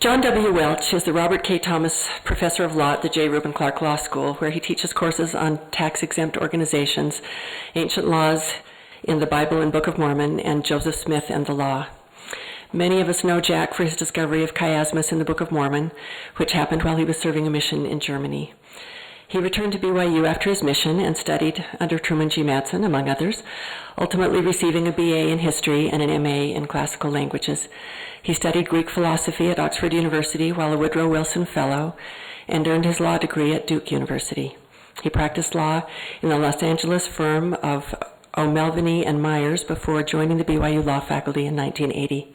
John W. Welch is the Robert K. Thomas Professor of Law at the J. Reuben Clark Law School, where he teaches courses on tax-exempt organizations, ancient laws in the Bible and Book of Mormon, and Joseph Smith and the law. Many of us know Jack for his discovery of chiasmus in the Book of Mormon, which happened while he was serving a mission in Germany. He returned to BYU after his mission and studied under Truman G. Madsen, among others, ultimately receiving a BA in history and an MA in classical languages. He studied Greek philosophy at Oxford University while a Woodrow Wilson Fellow and earned his law degree at Duke University. He practiced law in the Los Angeles firm of O'Melveny and Myers before joining the BYU Law faculty in 1980.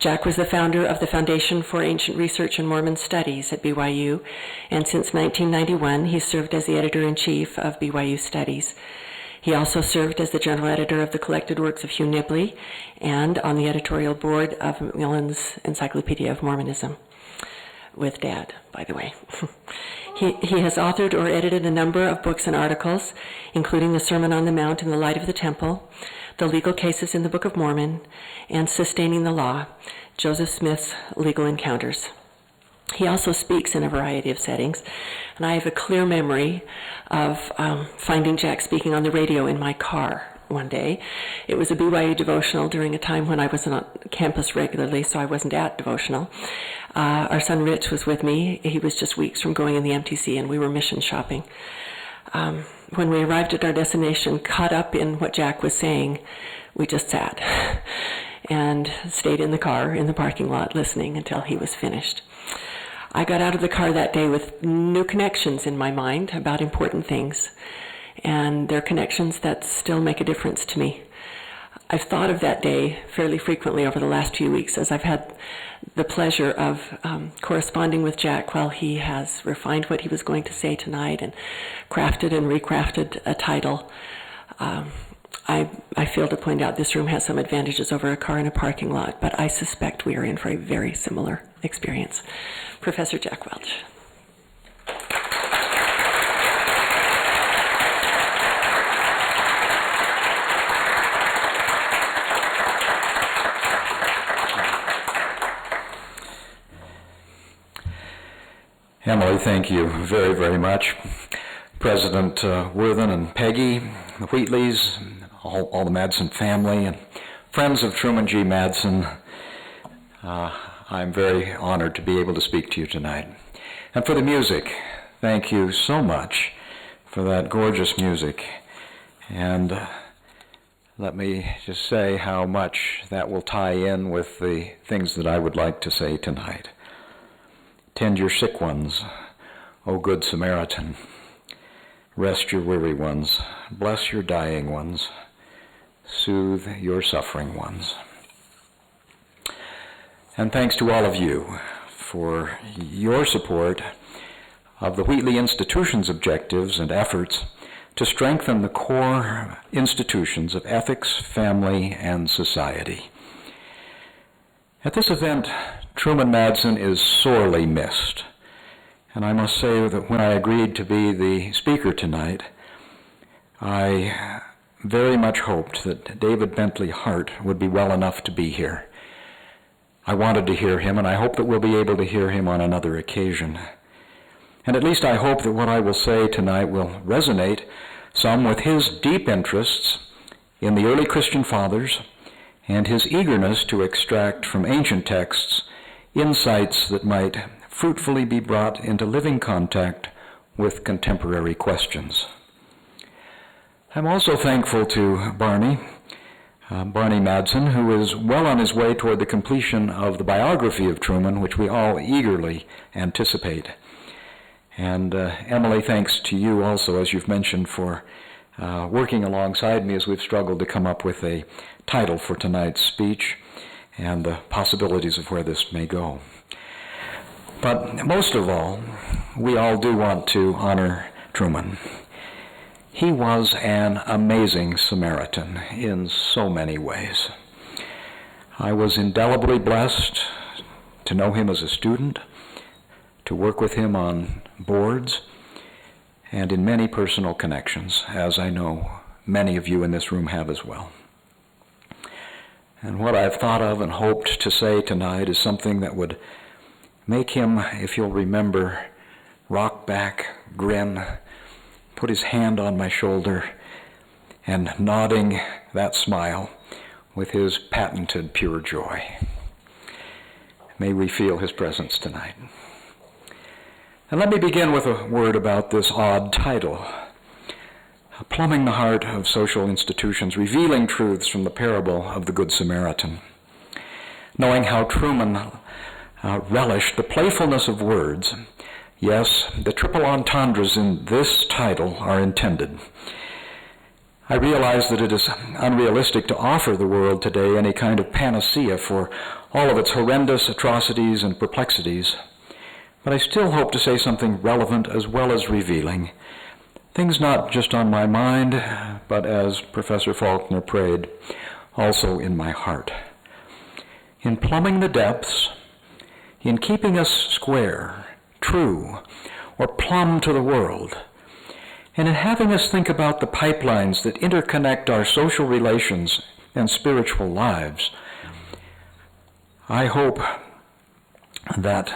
Jack was the founder of the Foundation for Ancient Research and Mormon Studies at BYU, and since 1991, he served as the editor-in-chief of BYU Studies. He also served as the general editor of the collected works of Hugh Nibley and on the editorial board of Macmillan's Encyclopedia of Mormonism, with Dad, by the way. He has authored or edited a number of books and articles, including The Sermon on the Mount and the Light of the Temple, The Legal Cases in the Book of Mormon, and Sustaining the Law, Joseph Smith's Legal Encounters. He also speaks in a variety of settings, and I have a clear memory of finding Jack speaking on the radio in my car one day. It was a BYU devotional during a time when I wasn't on campus regularly, so I wasn't at devotional. Our son Rich was with me. He was just weeks from going in the MTC, and we were mission shopping. When we arrived at our destination, caught up in what Jack was saying, we just sat and stayed in the car in the parking lot listening until he was finished. I got out of the car that day with new connections in my mind about important things, and they're connections that still make a difference to me. I've thought of that day fairly frequently over the last few weeks as I've had the pleasure of corresponding with Jack while he has refined what he was going to say tonight and crafted and recrafted a title. I fail to point out this room has some advantages over a car in a parking lot, but I suspect we are in for a very similar experience. Professor Jack Welch. Emily, thank you very, very much. President Worthen and Peggy, the Wheatleys, all the Madsen family, and friends of Truman G. Madsen, I'm very honored to be able to speak to you tonight. And for the music, thank you so much for that gorgeous music. And let me just say how much that will tie in with the things that I would like to say tonight. Tend your sick ones, O good Samaritan. Rest your weary ones. Bless your dying ones. Soothe your suffering ones. And thanks to all of you for your support of the Wheatley Institution's objectives and efforts to strengthen the core institutions of ethics, family, and society. At this event, Truman Madsen is sorely missed. And I must say that when I agreed to be the speaker tonight, I very much hoped that David Bentley Hart would be well enough to be here. I wanted to hear him, and I hope that we'll be able to hear him on another occasion. And at least I hope that what I will say tonight will resonate some with his deep interests in the early Christian fathers and his eagerness to extract from ancient texts insights that might fruitfully be brought into living contact with contemporary questions. I'm also thankful to Barney Madsen, who is well on his way toward the completion of the biography of Truman, which we all eagerly anticipate. And Emily, thanks to you also, as you've mentioned, for working alongside me as we've struggled to come up with a title for tonight's speech and the possibilities of where this may go. But most of all, we all do want to honor Truman. He was an amazing Samaritan in so many ways. I was indelibly blessed to know him as a student, to work with him on boards, and in many personal connections, as I know many of you in this room have as well. And what I've thought of and hoped to say tonight is something that would Make him, if you'll remember, rock back, grin, put his hand on my shoulder, and nodding that smile with his patented pure joy. May we feel his presence tonight. And let me begin with a word about this odd title, Plumbing the Heart of Social Institutions, Revealing Truths from the Parable of the Good Samaritan. Knowing how Truman relished the playfulness of words, yes, the triple entendres in this title are intended. I realize that it is unrealistic to offer the world today any kind of panacea for all of its horrendous atrocities and perplexities, but I still hope to say something relevant as well as revealing, things not just on my mind, but as Professor Faulkner prayed, also in my heart. In plumbing the depths, in keeping us square, true, or plumb to the world, and in having us think about the pipelines that interconnect our social relations and spiritual lives, I hope that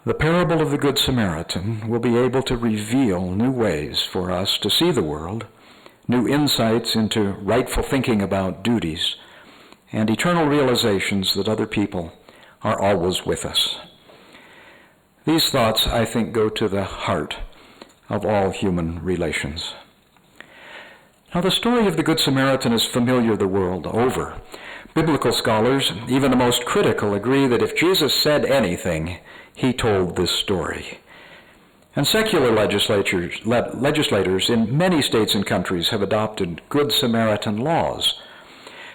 the parable of the Good Samaritan will be able to reveal new ways for us to see the world, new insights into rightful thinking about duties, and eternal realizations that other people are always with us. These thoughts, I think, go to the heart of all human relations. Now, the story of the Good Samaritan is familiar the world over. Biblical scholars, even the most critical, agree that if Jesus said anything, he told this story. And secular legislators in many states and countries have adopted Good Samaritan laws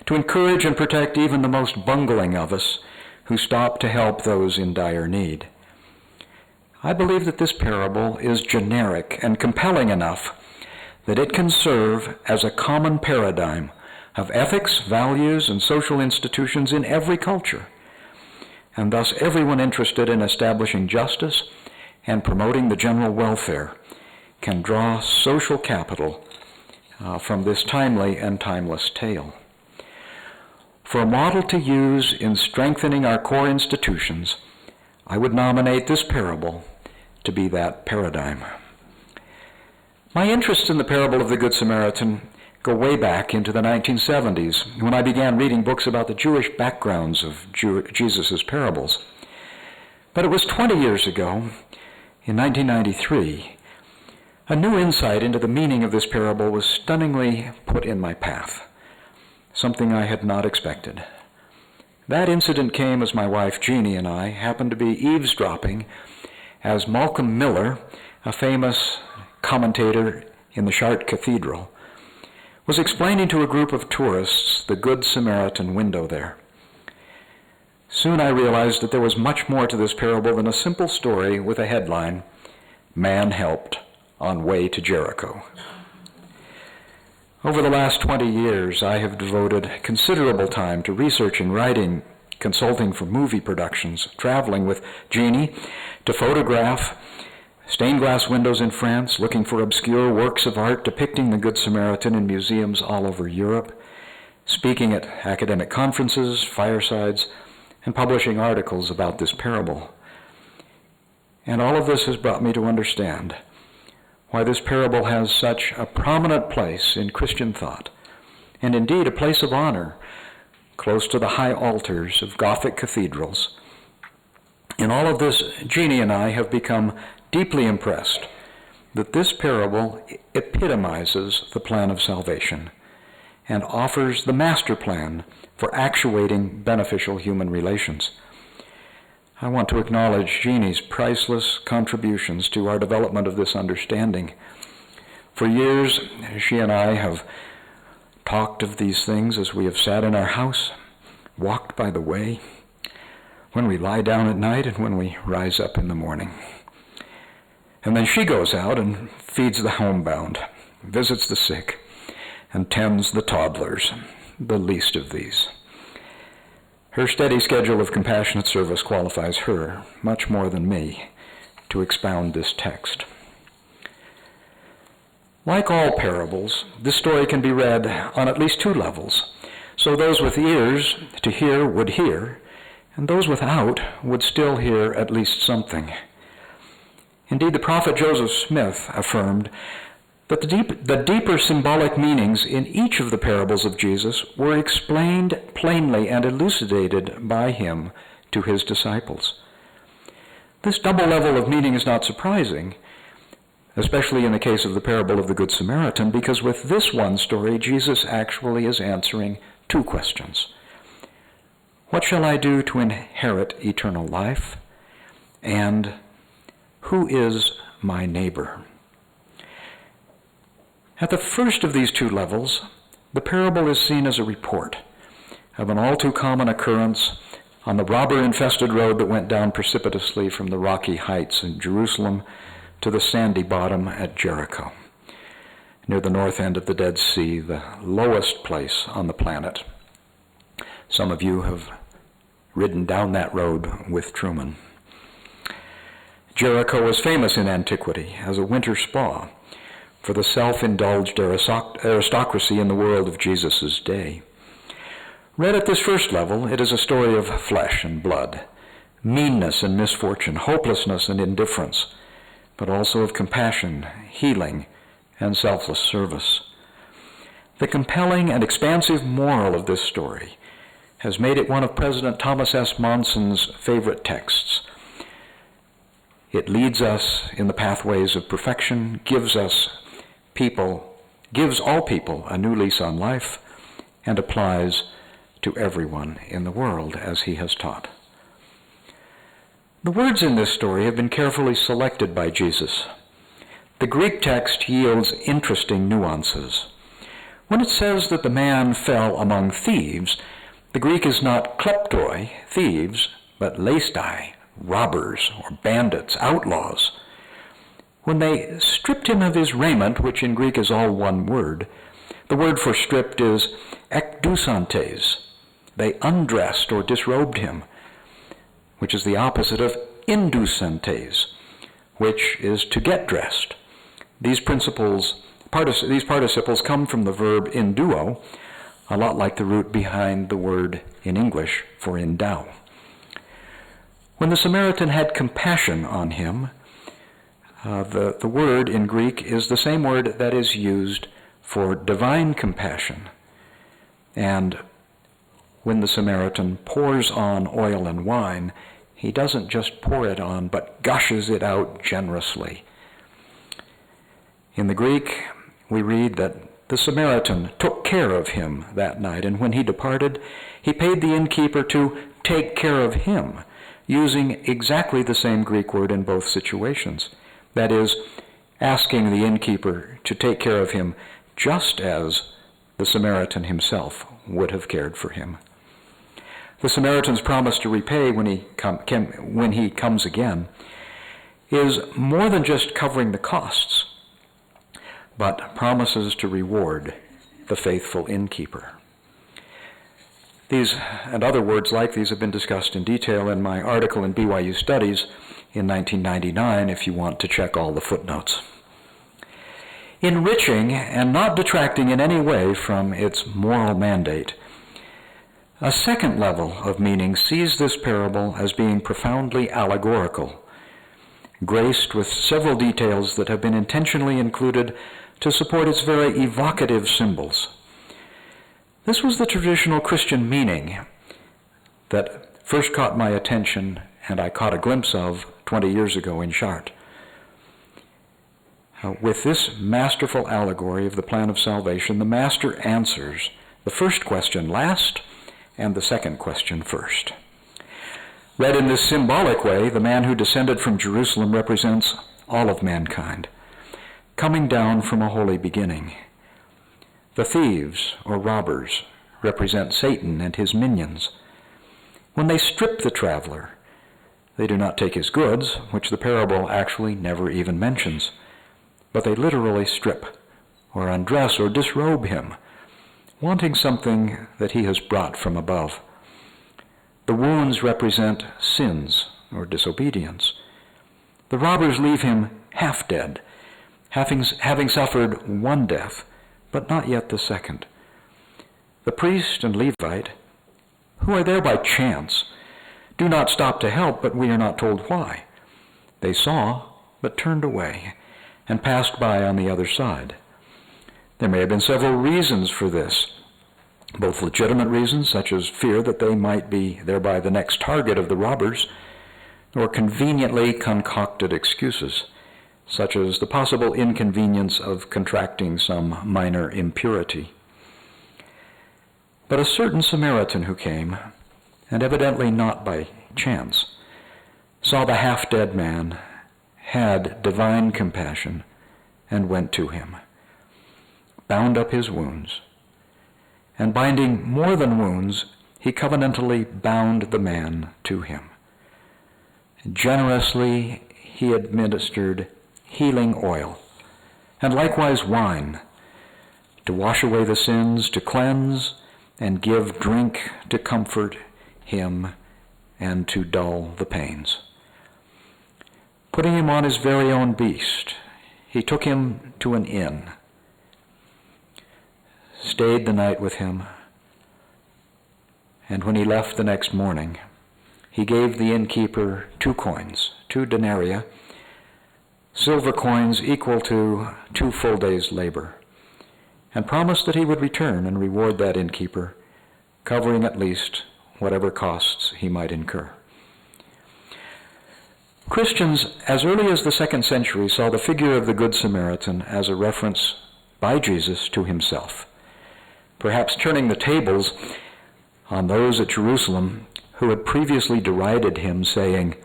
to encourage and protect even the most bungling of us who stop to help those in dire need. I believe that this parable is generic and compelling enough that it can serve as a common paradigm of ethics, values, and social institutions in every culture, and thus everyone interested in establishing justice and promoting the general welfare can draw social capital from this timely and timeless tale. For a model to use in strengthening our core institutions, I would nominate this parable to be that paradigm. My interests in the parable of the Good Samaritan go way back into the 1970s when I began reading books about the Jewish backgrounds of Jesus' parables. But it was 20 years ago, in 1993, a new insight into the meaning of this parable was stunningly put in my path, something I had not expected. That incident came as my wife Jeannie and I happened to be eavesdropping as Malcolm Miller, a famous commentator in the Chartres Cathedral, was explaining to a group of tourists the Good Samaritan window there. Soon I realized that there was much more to this parable than a simple story with a headline, "Man helped on way to Jericho." Over the last 20 years, I have devoted considerable time to researching, writing, consulting for movie productions, traveling with Jeannie to photograph stained glass windows in France, looking for obscure works of art depicting the Good Samaritan in museums all over Europe, speaking at academic conferences, firesides, and publishing articles about this parable. And all of this has brought me to understand why this parable has such a prominent place in Christian thought, and indeed a place of honor close to the high altars of Gothic cathedrals. In all of this, Jeannie and I have become deeply impressed that this parable epitomizes the plan of salvation and offers the master plan for actuating beneficial human relations. I want to acknowledge Jeannie's priceless contributions to our development of this understanding. For years, she and I have talked of these things as we have sat in our house, walked by the way, when we lie down at night and when we rise up in the morning. And then she goes out and feeds the homebound, visits the sick, and tends the toddlers, the least of these. Her steady schedule of compassionate service qualifies her, much more than me, to expound this text. Like all parables, this story can be read on at least two levels, so those with ears to hear would hear, and those without would still hear at least something. Indeed, the prophet Joseph Smith affirmed that the deeper symbolic meanings in each of the parables of Jesus were explained plainly and elucidated by him to his disciples. This double level of meaning is not surprising, especially in the case of the parable of the Good Samaritan, because with this one story, Jesus actually is answering two questions. What shall I do to inherit eternal life? And who is my neighbor? At the first of these two levels, the parable is seen as a report of an all too common occurrence on the robber-infested road that went down precipitously from the rocky heights in Jerusalem to the sandy bottom at Jericho, near the north end of the Dead Sea, the lowest place on the planet. Some of you have ridden down that road with Truman. Jericho was famous in antiquity as a winter spa for the self-indulged aristocracy in the world of Jesus' day. Read at this first level, it is a story of flesh and blood, meanness and misfortune, hopelessness and indifference, but also of compassion, healing, and selfless service. The compelling and expansive moral of this story has made it one of President Thomas S. Monson's favorite texts. It leads us in the pathways of perfection, gives all people a new lease on life, and applies to everyone in the world as he has taught. The words in this story have been carefully selected by Jesus. The Greek text yields interesting nuances. When it says that the man fell among thieves, the Greek is not kleptoi, thieves, but leistai, robbers or bandits, outlaws. When they stripped him of his raiment, which in Greek is all one word, the word for stripped is ekdousantes. They undressed or disrobed him, which is the opposite of indousantes, which is to get dressed. These participles come from the verb induo, a lot like the root behind the word in English for endow. When the Samaritan had compassion on him, the word in Greek is the same word that is used for divine compassion. And when the Samaritan pours on oil and wine, he doesn't just pour it on, but gushes it out generously. In the Greek, we read that the Samaritan took care of him that night, and when he departed, he paid the innkeeper to take care of him, using exactly the same Greek word in both situations. That is, asking the innkeeper to take care of him just as the Samaritan himself would have cared for him. The Samaritan's promise to repay when he comes again is more than just covering the costs, but promises to reward the faithful innkeeper. These and other words like these have been discussed in detail in my article in BYU Studies in 1999, if you want to check all the footnotes. Enriching and not detracting in any way from its moral mandate, a second level of meaning sees this parable as being profoundly allegorical, graced with several details that have been intentionally included to support its very evocative symbols. This was the traditional Christian meaning that first caught my attention and I caught a glimpse of 20 years ago in Chartres. With this masterful allegory of the plan of salvation, the Master answers the first question last and the second question first. Read in this symbolic way, the man who descended from Jerusalem represents all of mankind, coming down from a holy beginning. The thieves, or robbers, represent Satan and his minions. When they strip the traveler, they do not take his goods, which the parable actually never even mentions, but they literally strip, or undress, or disrobe him, wanting something that he has brought from above. The wounds represent sins, or disobedience. The robbers leave him half dead, having suffered one death, but not yet the second. The priest and Levite, who are there by chance, do not stop to help, but we are not told why. They saw, but turned away, and passed by on the other side. There may have been several reasons for this, both legitimate reasons, such as fear that they might be thereby the next target of the robbers, or conveniently concocted excuses, such as the possible inconvenience of contracting some minor impurity. But a certain Samaritan who came, and evidently not by chance, saw the half-dead man, had divine compassion, and went to him, bound up his wounds, and binding more than wounds, he covenantally bound the man to him. Generously he administered healing oil, and likewise wine, to wash away the sins, to cleanse, and give drink to comfort him and to dull the pains. Putting him on his very own beast, he took him to an inn, stayed the night with him, and when he left the next morning, he gave the innkeeper 2 coins, 2 denarii, silver coins equal to 2 full days' labor, and promised that he would return and reward that innkeeper, covering at least whatever costs he might incur. Christians, as early as the 2nd century, saw the figure of the Good Samaritan as a reference by Jesus to himself, perhaps turning the tables on those at Jerusalem who had previously derided him, saying,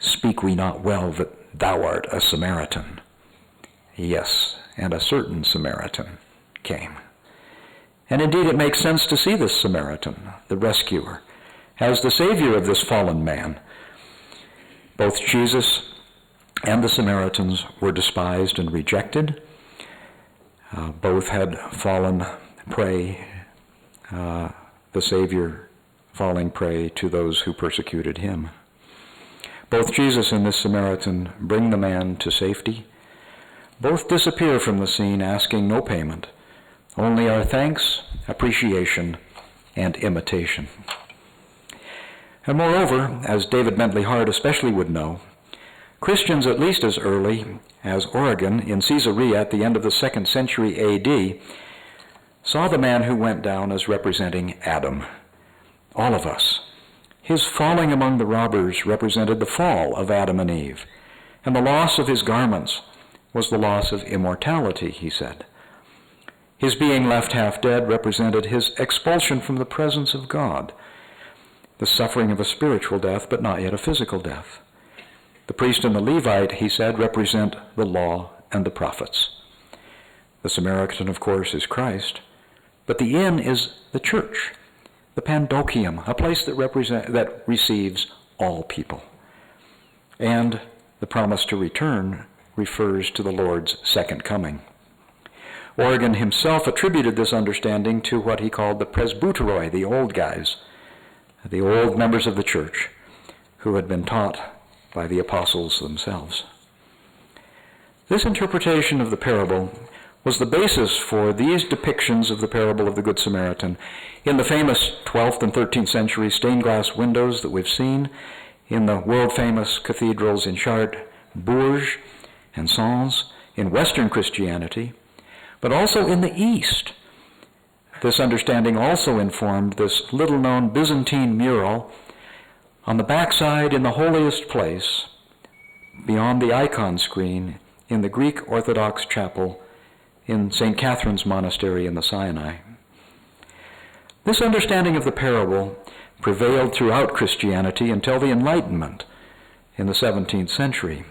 "Speak we not well that thou art a Samaritan?" Yes, and a certain Samaritan came. And indeed it makes sense to see this Samaritan, the rescuer, as the Savior of this fallen man. Both Jesus and the Samaritans were despised and rejected. Both had fallen prey, the Savior falling prey to those who persecuted him. Both Jesus and this Samaritan bring the man to safety. Both disappear from the scene asking no payment, only our thanks, appreciation, and imitation. And moreover, as David Bentley Hart especially would know, Christians at least as early as Origen in Caesarea at the end of the 2nd century A.D. saw the man who went down as representing Adam, all of us. His falling among the robbers represented the fall of Adam and Eve, and the loss of his garments was the loss of immortality, he said. His being left half dead represented his expulsion from the presence of God, the suffering of a spiritual death, but not yet a physical death. The priest and the Levite, he said, represent the law and the prophets. The Samaritan, of course, is Christ, but the inn is the church, the Pandokium, a place that receives all people. And the promise to return refers to the Lord's second coming. Origen himself attributed this understanding to what he called the presbyteroi, the old guys, the old members of the church who had been taught by the apostles themselves. This interpretation of the parable was the basis for these depictions of the parable of the Good Samaritan in the famous 12th and 13th century stained glass windows that we've seen in the world-famous cathedrals in Chartres, Bourges, and Sens, in Western Christianity, but also in the East. This understanding also informed this little-known Byzantine mural on the backside in the holiest place, beyond the icon screen, in the Greek Orthodox chapel in St. Catherine's Monastery in the Sinai. This understanding of the parable prevailed throughout Christianity until the Enlightenment in the 17th century.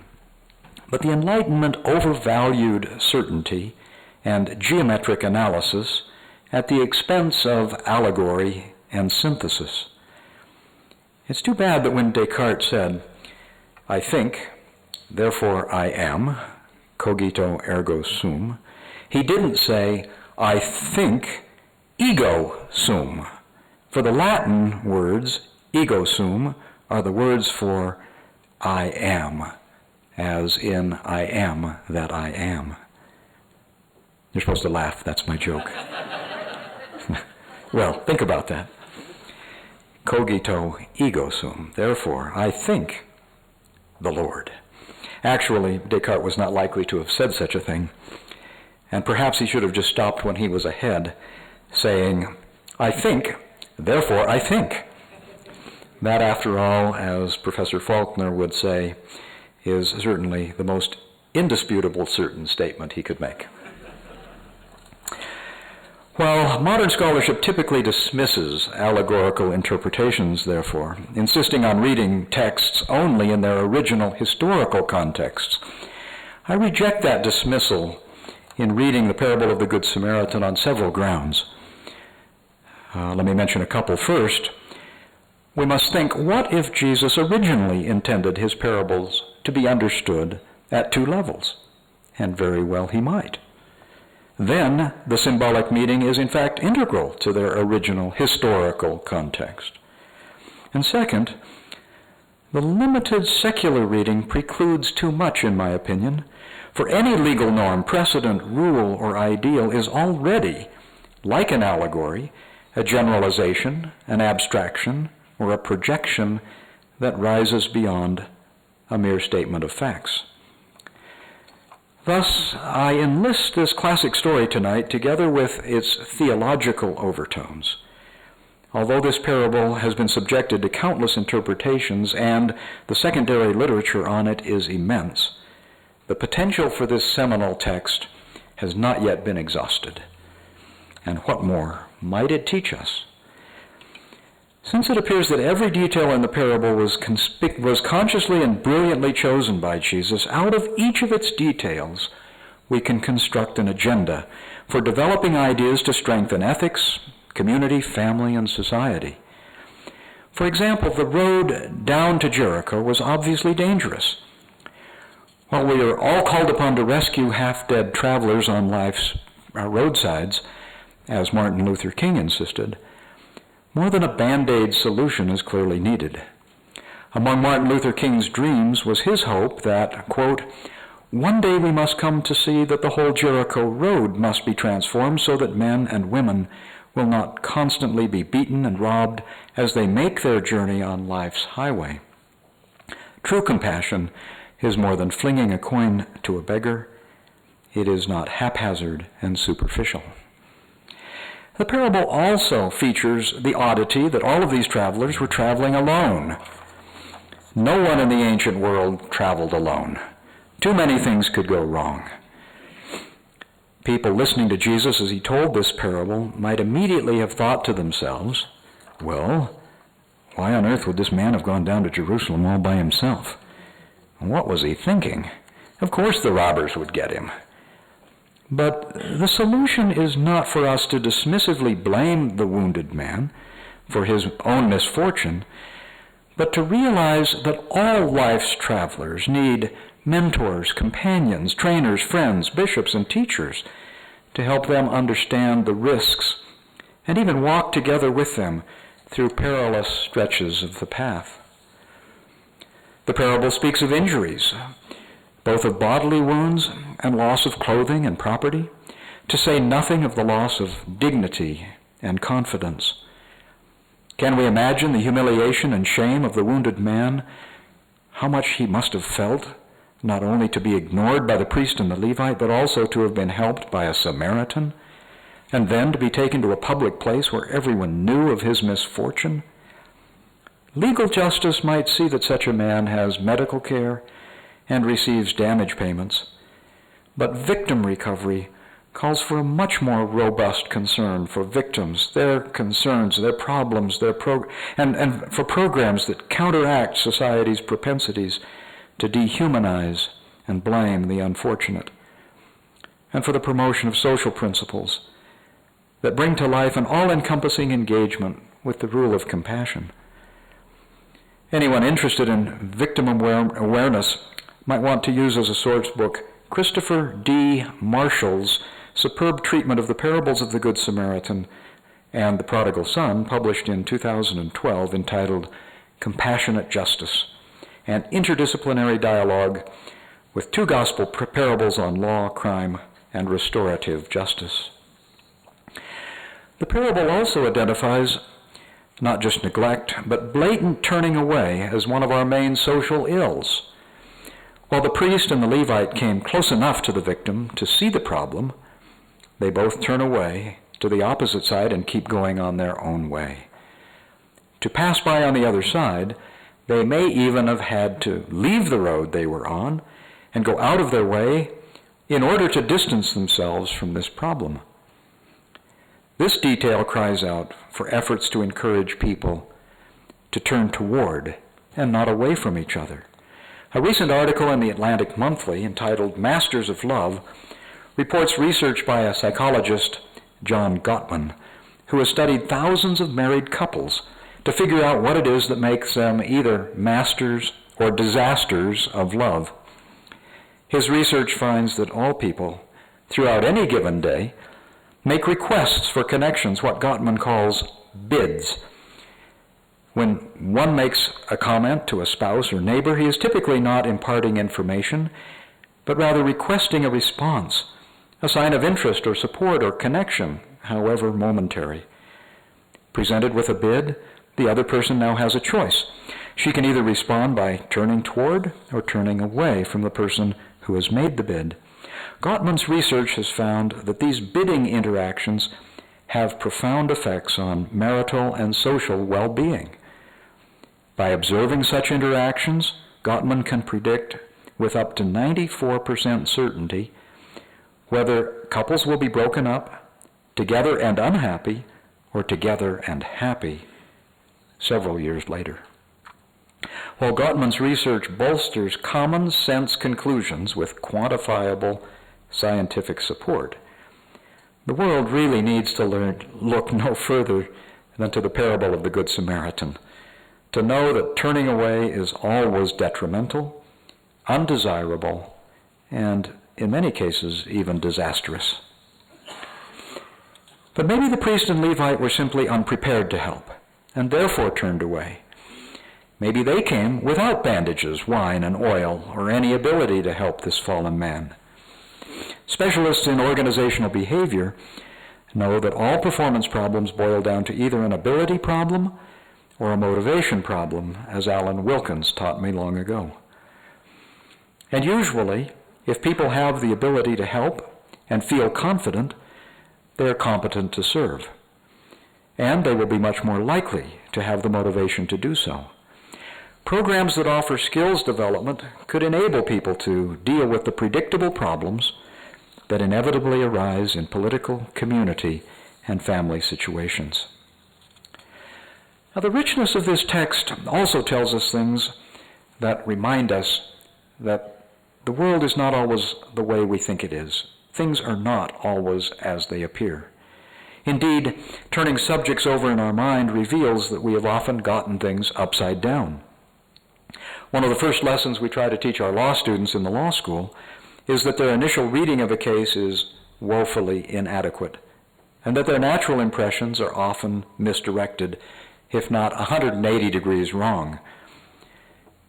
But the Enlightenment overvalued certainty and geometric analysis at the expense of allegory and synthesis. It's too bad that when Descartes said, "I think, therefore I am, cogito ergo sum," he didn't say, "I think, ego sum." For the Latin words, ego sum, are the words for I am, as in I am that I am. You're supposed to laugh, that's my joke. Well, think about that. cogito ego sum. Therefore, I think the Lord. Actually, Descartes was not likely to have said such a thing, and perhaps he should have just stopped when he was ahead, saying, I think, therefore I think. That, after all, as Professor Faulkner would say, is certainly the most indisputable certain statement he could make. While modern scholarship typically dismisses allegorical interpretations, therefore, insisting on reading texts only in their original historical contexts, I reject that dismissal in reading the parable of the Good Samaritan on several grounds. Let me mention a couple first. We must think, what if Jesus originally intended his parables to be understood at two levels? And very well he might. Then the symbolic meaning is in fact integral to their original historical context. And second, the limited secular reading precludes too much, in my opinion, for any legal norm, precedent, rule, or ideal is already, like an allegory, a generalization, an abstraction, or a projection that rises beyond a mere statement of facts. Thus, I enlist this classic story tonight together with its theological overtones. Although this parable has been subjected to countless interpretations and the secondary literature on it is immense, the potential for this seminal text has not yet been exhausted. And what more might it teach us? Since it appears that every detail in the parable was consciously and brilliantly chosen by Jesus, out of each of its details, we can construct an agenda for developing ideas to strengthen ethics, community, family, and society. For example, the road down to Jericho was obviously dangerous. While we are all called upon to rescue half-dead travelers on life's roadsides, as Martin Luther King insisted, more than a Band-Aid solution is clearly needed. Among Martin Luther King's dreams was his hope that, quote, one day we must come to see that the whole Jericho road must be transformed so that men and women will not constantly be beaten and robbed as they make their journey on life's highway. True compassion is more than flinging a coin to a beggar. It is not haphazard and superficial. The parable also features the oddity that all of these travelers were traveling alone. No one in the ancient world traveled alone. Too many things could go wrong. People listening to Jesus as he told this parable might immediately have thought to themselves, well, why on earth would this man have gone down to Jerusalem all by himself? What was he thinking? Of course the robbers would get him. But the solution is not for us to dismissively blame the wounded man for his own misfortune, but to realize that all life's travelers need mentors, companions, trainers, friends, bishops, and teachers to help them understand the risks and even walk together with them through perilous stretches of the path. The parable speaks of injuries, both of bodily wounds and loss of clothing and property, to say nothing of the loss of dignity and confidence. Can we imagine the humiliation and shame of the wounded man, how much he must have felt, not only to be ignored by the priest and the Levite, but also to have been helped by a Samaritan, and then to be taken to a public place where everyone knew of his misfortune? Legal justice might see that such a man has medical care and receives damage payments, but victim recovery calls for a much more robust concern for victims, their concerns, their problems, and for programs that counteract society's propensities to dehumanize and blame the unfortunate, and for the promotion of social principles that bring to life an all-encompassing engagement with the rule of compassion. Anyone interested in victim awareness might want to use as a source book Christopher D. Marshall's superb treatment of the parables of the Good Samaritan and the Prodigal Son, published in 2012, entitled Compassionate Justice, an interdisciplinary dialogue with two gospel parables on law, crime, and restorative justice. The parable also identifies not just neglect, but blatant turning away as one of our main social ills. While the priest and the Levite came close enough to the victim to see the problem, they both turn away to the opposite side and keep going on their own way. To pass by on the other side, they may even have had to leave the road they were on and go out of their way in order to distance themselves from this problem. This detail cries out for efforts to encourage people to turn toward and not away from each other. A recent article in the Atlantic Monthly entitled Masters of Love reports research by a psychologist, John Gottman, who has studied thousands of married couples to figure out what it is that makes them either masters or disasters of love. His research finds that all people, throughout any given day, make requests for connections, what Gottman calls bids. When one makes a comment to a spouse or neighbor, he is typically not imparting information, but rather requesting a response, a sign of interest or support or connection, however momentary. Presented with a bid, the other person now has a choice. She can either respond by turning toward or turning away from the person who has made the bid. Gottman's research has found that these bidding interactions have profound effects on marital and social well-being. By observing such interactions, Gottman can predict with up to 94% certainty whether couples will be broken up, together and unhappy, or together and happy several years later. While Gottman's research bolsters common sense conclusions with quantifiable scientific support, the world really needs to look no further than to the parable of the Good Samaritan, to know that turning away is always detrimental, undesirable, and in many cases even disastrous. But maybe the priest and Levite were simply unprepared to help, and therefore turned away. Maybe they came without bandages, wine, and oil, or any ability to help this fallen man. Specialists in organizational behavior know that all performance problems boil down to either an ability problem or a motivation problem, as Alan Wilkins taught me long ago. And usually, if people have the ability to help and feel confident, they are competent to serve. And they will be much more likely to have the motivation to do so. Programs that offer skills development could enable people to deal with the predictable problems that inevitably arise in political, community, and family situations. Now, the richness of this text also tells us things that remind us that the world is not always the way we think it is. Things are not always as they appear. Indeed, turning subjects over in our mind reveals that we have often gotten things upside down. One of the first lessons we try to teach our law students in the law school is that their initial reading of a case is woefully inadequate, and that their natural impressions are often misdirected, if not 180 degrees wrong.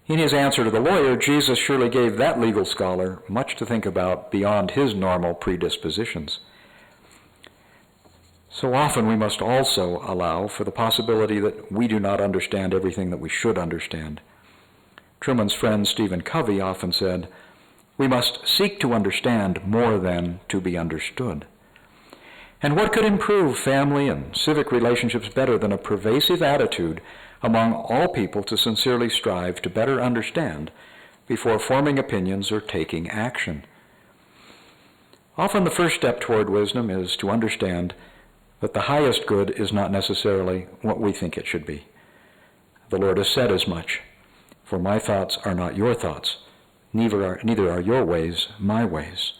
In his answer to the lawyer, Jesus surely gave that legal scholar much to think about beyond his normal predispositions. So often we must also allow for the possibility that we do not understand everything that we should understand. Truman's friend Stephen Covey often said, "We must seek to understand more than to be understood." And what could improve family and civic relationships better than a pervasive attitude among all people to sincerely strive to better understand before forming opinions or taking action? Often the first step toward wisdom is to understand that the highest good is not necessarily what we think it should be. The Lord has said as much, "For my thoughts are not your thoughts, neither are your ways my ways."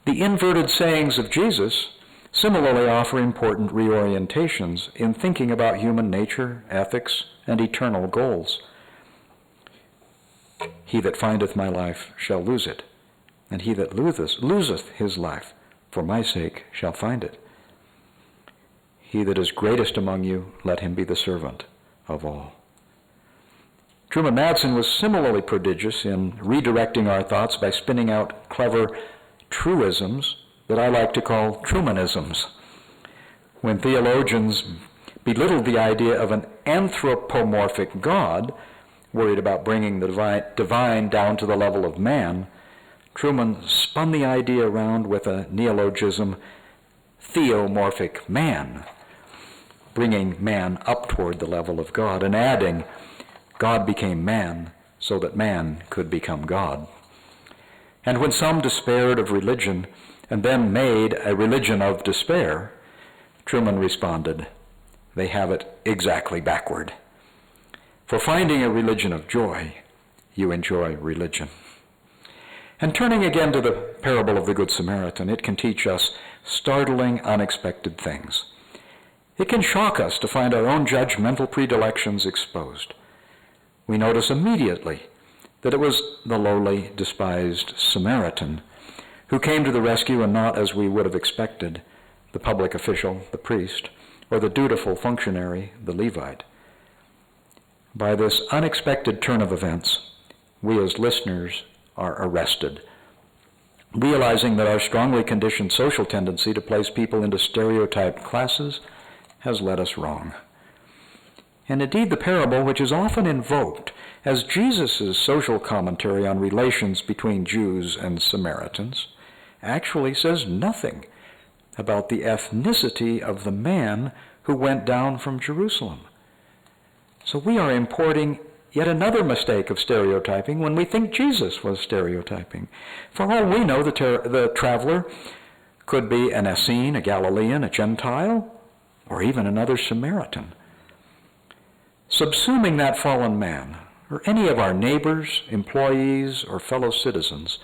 The inverted sayings of Jesus similarly offer important reorientations in thinking about human nature, ethics, and eternal goals. "He that findeth my life shall lose it, and he that loseth his life for my sake shall find it. He that is greatest among you, let him be the servant of all." Truman Madsen was similarly prodigious in redirecting our thoughts by spinning out clever truisms that I like to call Trumanisms. When theologians belittled the idea of an anthropomorphic God, worried about bringing the divine down to the level of man, Truman spun the idea around with a neologism, theomorphic man, bringing man up toward the level of God and adding, God became man so that man could become God. And when some despaired of religion and then made a religion of despair, Truman responded, they have it exactly backward. For finding a religion of joy, you enjoy religion. And turning again to the parable of the Good Samaritan, it can teach us startling, unexpected things. It can shock us to find our own judgmental predilections exposed. We notice immediately that it was the lowly, despised Samaritan who came to the rescue, and not, as we would have expected, the public official, the priest, or the dutiful functionary, the Levite. By this unexpected turn of events, we as listeners are arrested, realizing that our strongly conditioned social tendency to place people into stereotyped classes has led us wrong. And indeed, the parable, which is often invoked as Jesus' social commentary on relations between Jews and Samaritans, actually says nothing about the ethnicity of the man who went down from Jerusalem. So we are importing yet another mistake of stereotyping when we think Jesus was stereotyping. For all we know, the traveler could be an Essene, a Galilean, a Gentile, or even another Samaritan. Subsuming that fallen man, or any of our neighbors, employees, or fellow citizens,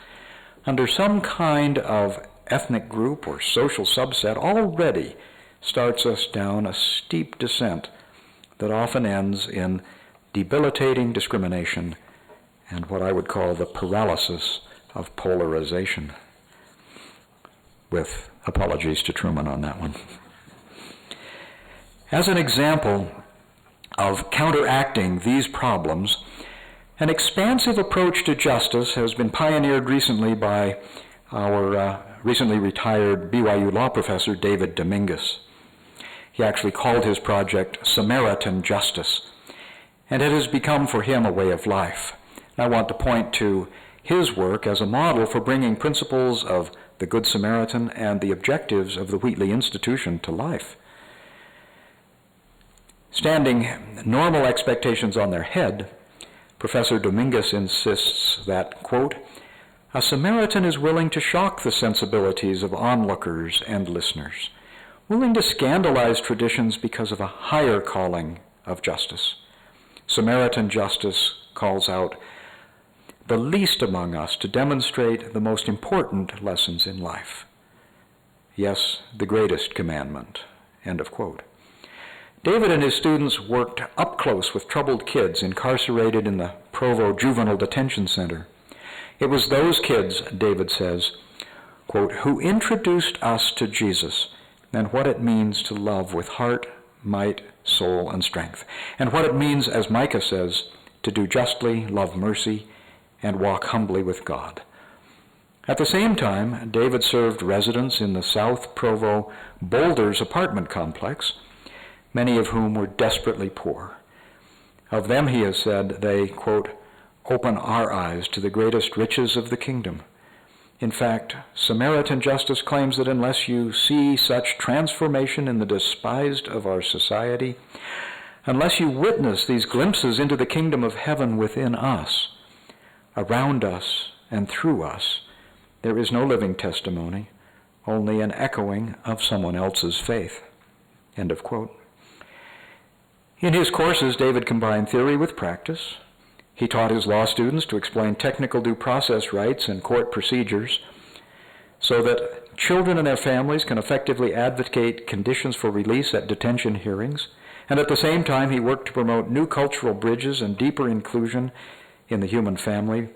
under some kind of ethnic group or social subset already starts us down a steep descent that often ends in debilitating discrimination and what I would call the paralysis of polarization, with apologies to Truman on that one. As an example of counteracting these problems, an expansive approach to justice has been pioneered recently by our recently retired BYU law professor, David Dominguez. He actually called his project Samaritan Justice, and it has become for him a way of life. And I want to point to his work as a model for bringing principles of the Good Samaritan and the objectives of the Wheatley Institution to life. Standing normal expectations on their head, Professor Dominguez insists that, quote, a Samaritan is willing to shock the sensibilities of onlookers and listeners, willing to scandalize traditions because of a higher calling of justice. Samaritan justice calls out the least among us to demonstrate the most important lessons in life. Yes, the greatest commandment, end of quote. David and his students worked up close with troubled kids incarcerated in the Provo Juvenile Detention Center. It was those kids, David says, quote, who introduced us to Jesus and what it means to love with heart, might, soul, and strength, and what it means, as Micah says, to do justly, love mercy, and walk humbly with God. At the same time, David served residents in the South Provo Boulders apartment complex, many of whom were desperately poor. Of them, he has said, they, quote, open our eyes to the greatest riches of the kingdom. In fact, Samaritan justice claims that unless you see such transformation in the despised of our society, unless you witness these glimpses into the kingdom of heaven within us, around us, and through us, there is no living testimony, only an echoing of someone else's faith. End of quote. In his courses, David combined theory with practice. He taught his law students to explain technical due process rights and court procedures so that children and their families can effectively advocate conditions for release at detention hearings. And at the same time, he worked to promote new cultural bridges and deeper inclusion in the human family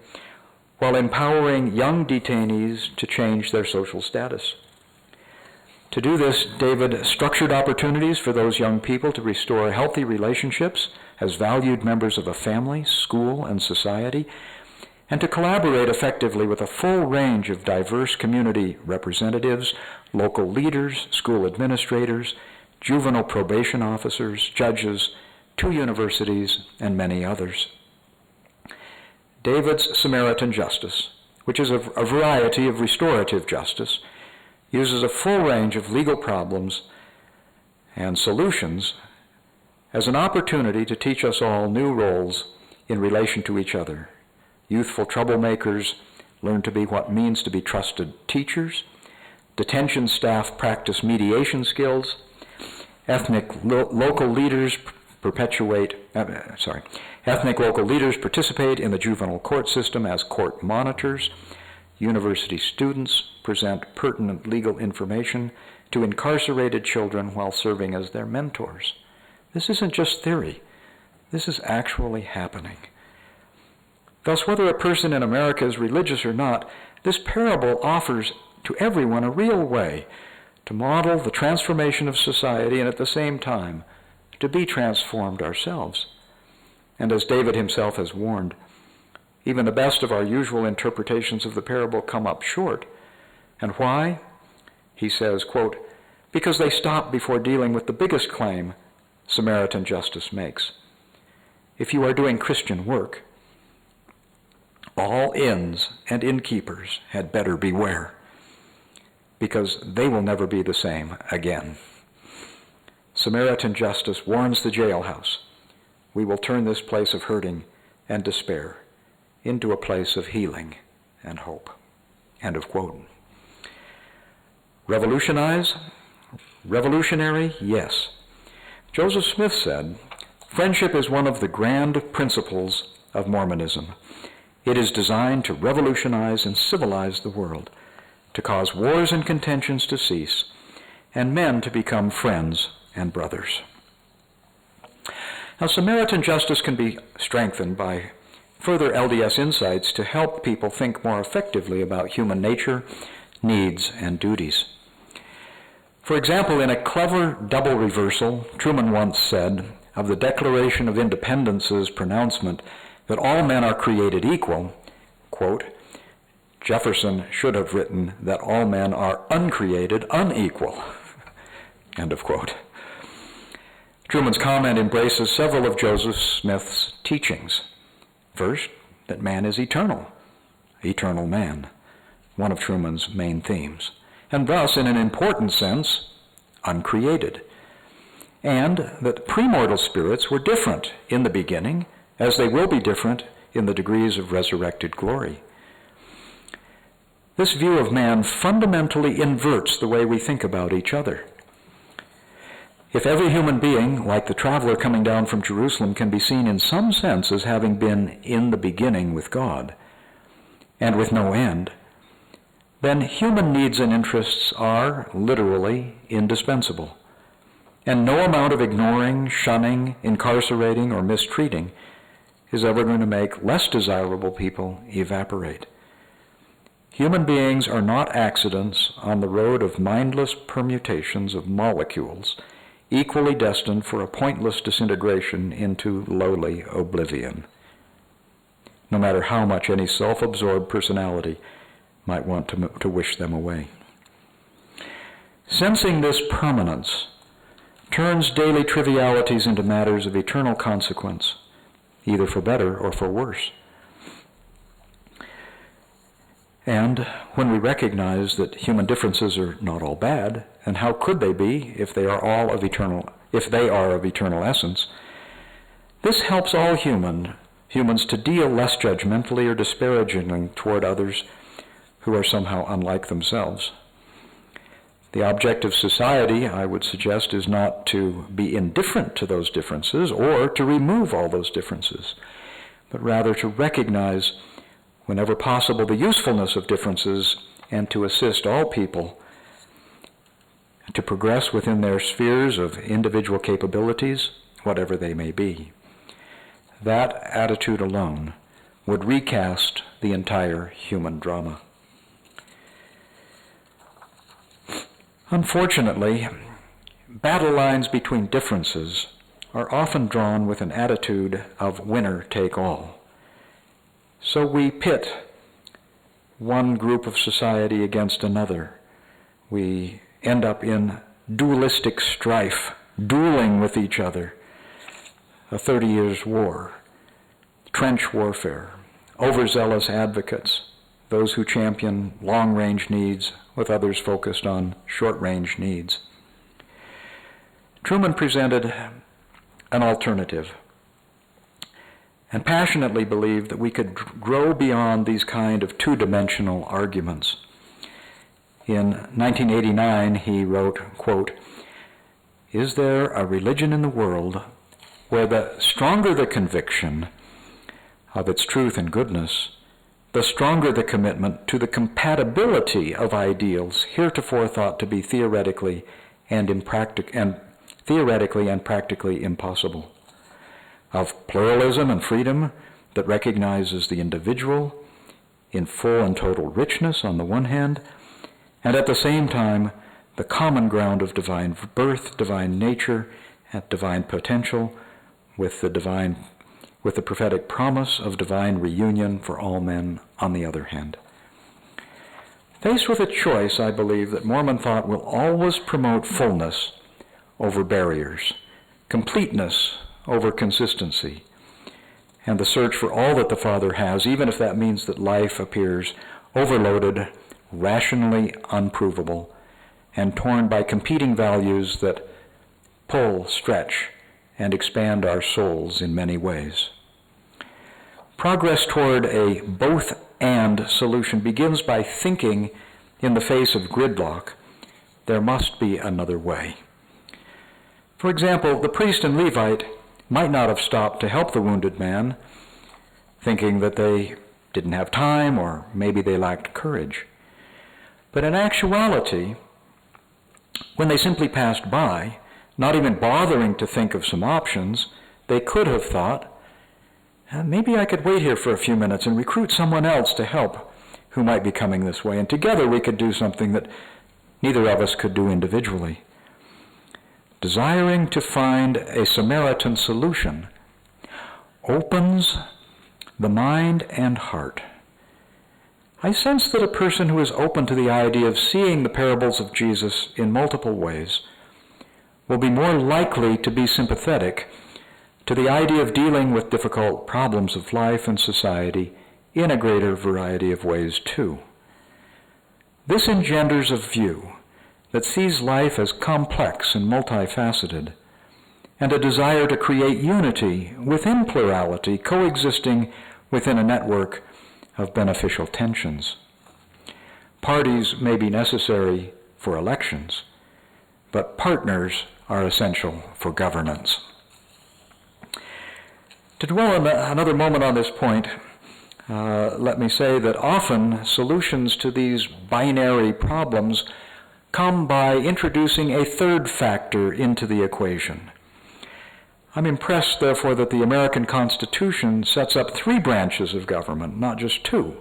while empowering young detainees to change their social status. To do this, David structured opportunities for those young people to restore healthy relationships as valued members of a family, school, and society, and to collaborate effectively with a full range of diverse community representatives, local leaders, school administrators, juvenile probation officers, judges, 2 universities, and many others. David's Samaritan justice, which is a variety of restorative justice, uses a full range of legal problems and solutions as an opportunity to teach us all new roles in relation to each other. Youthful troublemakers learn to be what means to be trusted teachers. Detention staff practice mediation skills. Ethnic local leaders participate in the juvenile court system as court monitors. University students present pertinent legal information to incarcerated children while serving as their mentors. This isn't just theory. This is actually happening. Thus, whether a person in America is religious or not, this parable offers to everyone a real way to model the transformation of society and at the same time to be transformed ourselves. And as David himself has warned, even the best of our usual interpretations of the parable come up short. And why? He says, quote, because they stop before dealing with the biggest claim Samaritan justice makes. If you are doing Christian work, all inns and innkeepers had better beware, because they will never be the same again. Samaritan justice warns the jailhouse. We will turn this place of hurting and despair into a place of healing and hope. End of quote. Revolutionize? Revolutionary? Yes. Joseph Smith said, friendship is one of the grand principles of Mormonism. It is designed to revolutionize and civilize the world, to cause wars and contentions to cease, and men to become friends and brothers. Now, Samaritan justice can be strengthened by further LDS insights to help people think more effectively about human nature, needs, and duties. For example, in a clever double reversal, Truman once said of the Declaration of Independence's pronouncement that all men are created equal, quote, Jefferson should have written that all men are uncreated unequal, end of quote. Truman's comment embraces several of Joseph Smith's teachings. First, that man is eternal man, one of Truman's main themes, and thus, in an important sense, uncreated. And that premortal spirits were different in the beginning, as they will be different in the degrees of resurrected glory. This view of man fundamentally inverts the way we think about each other. If every human being, like the traveler coming down from Jerusalem, can be seen in some sense as having been in the beginning with God, and with no end, then human needs and interests are literally indispensable. And no amount of ignoring, shunning, incarcerating, or mistreating is ever going to make less desirable people evaporate. Human beings are not accidents on the road of mindless permutations of molecules, equally destined for a pointless disintegration into lowly oblivion, no matter how much any self-absorbed personality might want to wish them away. Sensing this permanence turns daily trivialities into matters of eternal consequence, either for better or for worse. And when we recognize that human differences are not all bad, and how could they be if they are of eternal essence, this helps all humans to deal less judgmentally or disparagingly toward others who are somehow unlike themselves. The object of society, I would suggest, is not to be indifferent to those differences or to remove all those differences, but rather to recognize, whenever possible, the usefulness of differences and to assist all people to progress within their spheres of individual capabilities, whatever they may be. That attitude alone would recast the entire human drama. Unfortunately, battle lines between differences are often drawn with an attitude of winner take all. So we pit one group of society against another. We end up in dualistic strife, dueling with each other, a 30 years war, trench warfare, overzealous advocates, those who champion long-range needs with others focused on short-range needs. Truman presented an alternative and passionately believed that we could grow beyond these kind of two-dimensional arguments. In 1989, he wrote, quote, "Is there a religion in the world where the stronger the conviction of its truth and goodness, the stronger the commitment to the compatibility of ideals heretofore thought to be theoretically and practically impossible, of pluralism and freedom that recognizes the individual in full and total richness on the one hand, and at the same time the common ground of divine birth, divine nature, and divine potential with the prophetic promise of divine reunion for all men on the other hand." Faced with a choice, I believe that Mormon thought will always promote fullness over barriers, completeness over consistency, and the search for all that the Father has, even if that means that life appears overloaded, rationally unprovable, and torn by competing values that pull, stretch, and expand our souls in many ways. Progress toward a both-and solution begins by thinking, in the face of gridlock, there must be another way. For example, the priest and Levite might not have stopped to help the wounded man, thinking that they didn't have time or maybe they lacked courage. But in actuality, when they simply passed by, not even bothering to think of some options, they could have thought, maybe I could wait here for a few minutes and recruit someone else to help who might be coming this way, and together we could do something that neither of us could do individually. Desiring to find a Samaritan solution opens the mind and heart. I sense that a person who is open to the idea of seeing the parables of Jesus in multiple ways will be more likely to be sympathetic to the idea of dealing with difficult problems of life and society in a greater variety of ways too. This engenders a view that sees life as complex and multifaceted, and a desire to create unity within plurality, coexisting within a network of beneficial tensions. Parties may be necessary for elections, but partners are essential for governance. To dwell another moment on this point, let me say that often solutions to these binary problems come by introducing a third factor into the equation. I'm impressed, therefore, that the American Constitution sets up 3 branches of government, not just 2,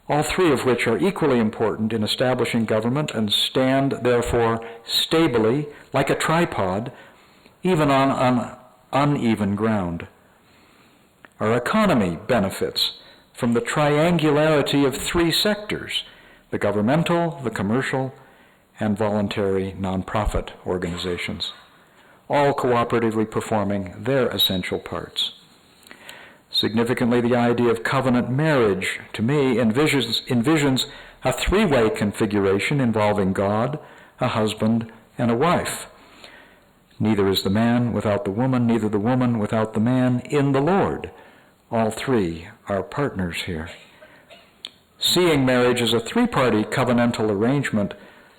all 3 of which are equally important in establishing government and stand, therefore, stably, like a tripod, even on uneven ground. Our economy benefits from the triangularity of 3 sectors: the governmental, the commercial, and voluntary nonprofit organizations, all cooperatively performing their essential parts. Significantly, the idea of covenant marriage, to me, envisions a 3-way configuration involving God, a husband, and a wife. Neither is the man without the woman, neither the woman without the man in the Lord. All 3 are partners here. Seeing marriage as a 3-party covenantal arrangement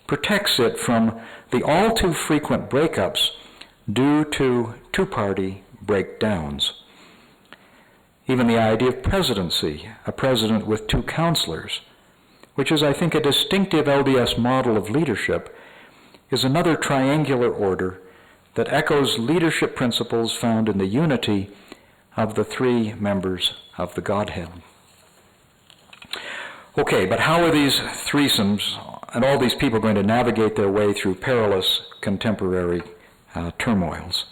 protects it from the all too frequent breakups due to 2-party breakdowns. Even the idea of presidency, a president with 2 counselors, which is, I think, a distinctive LDS model of leadership, is another triangular order that echoes leadership principles found in the unity of the 3 members of the Godhead. Okay, but how are these threesomes and all these people going to navigate their way through perilous contemporary turmoils?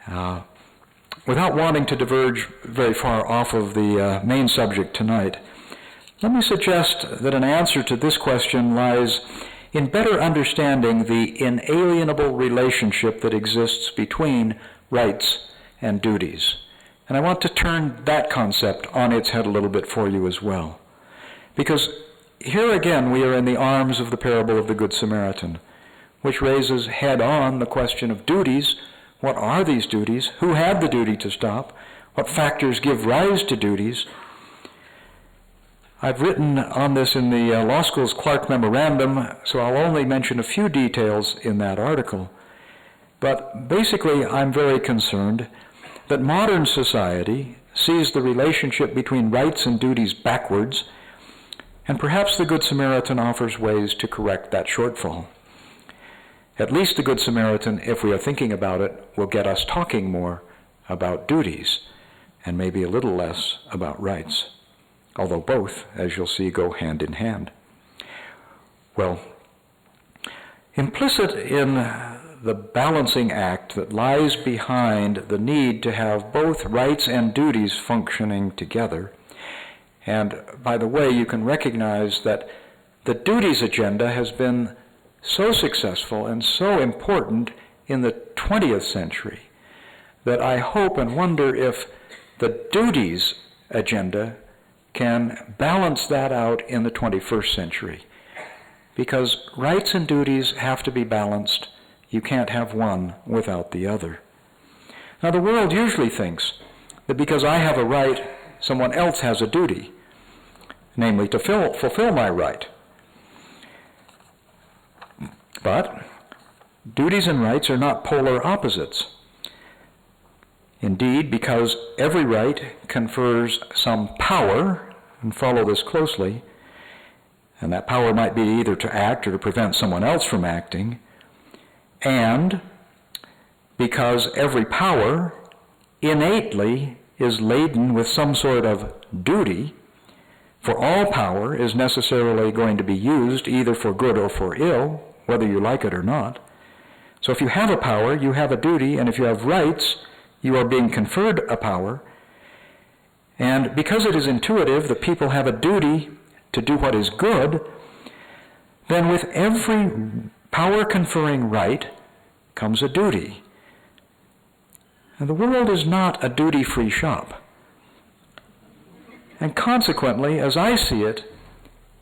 Without wanting to diverge very far off of the main subject tonight, let me suggest that an answer to this question lies in better understanding the inalienable relationship that exists between rights and duties. And I want to turn that concept on its head a little bit for you as well. Because here again we are in the arms of the parable of the Good Samaritan, which raises head-on the question of duties. What are these duties? Who had the duty to stop? What factors give rise to duties? I've written on this in the law school's Clark Memorandum, so I'll only mention a few details in that article. But basically, I'm very concerned that modern society sees the relationship between rights and duties backwards, and perhaps the Good Samaritan offers ways to correct that shortfall. At least the Good Samaritan, if we are thinking about it, will get us talking more about duties and maybe a little less about rights, although both, as you'll see, go hand in hand. Well, implicit in the balancing act that lies behind the need to have both rights and duties functioning together, and by the way, you can recognize that the duties agenda has been so successful and so important in the 20th century that I hope and wonder if the duties agenda can balance that out in the 21st century. Because rights and duties have to be balanced. You can't have one without the other. Now, the world usually thinks that because I have a right, someone else has a duty, namely to fulfill my right. But duties and rights are not polar opposites. Indeed, because every right confers some power, and follow this closely, and that power might be either to act or to prevent someone else from acting, and because every power innately is laden with some sort of duty, for all power is necessarily going to be used either for good or for ill, whether you like it or not. So if you have a power, you have a duty, and if you have rights, you are being conferred a power. And because it is intuitive that people have a duty to do what is good, then with every power-conferring right comes a duty. And the world is not a duty-free shop. And consequently, as I see it,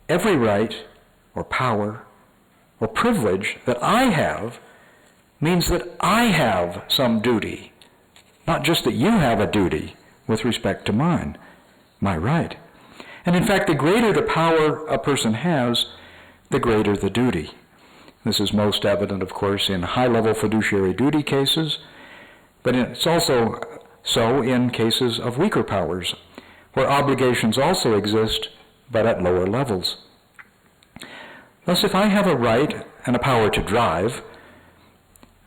every right or power or privilege that I have means that I have some duty. Not just that you have a duty with respect to mine, my right. And in fact, the greater the power a person has, the greater the duty. This is most evident, of course, in high-level fiduciary duty cases, but it's also so in cases of weaker powers, where obligations also exist, but at lower levels. Thus, if I have a right and a power to drive,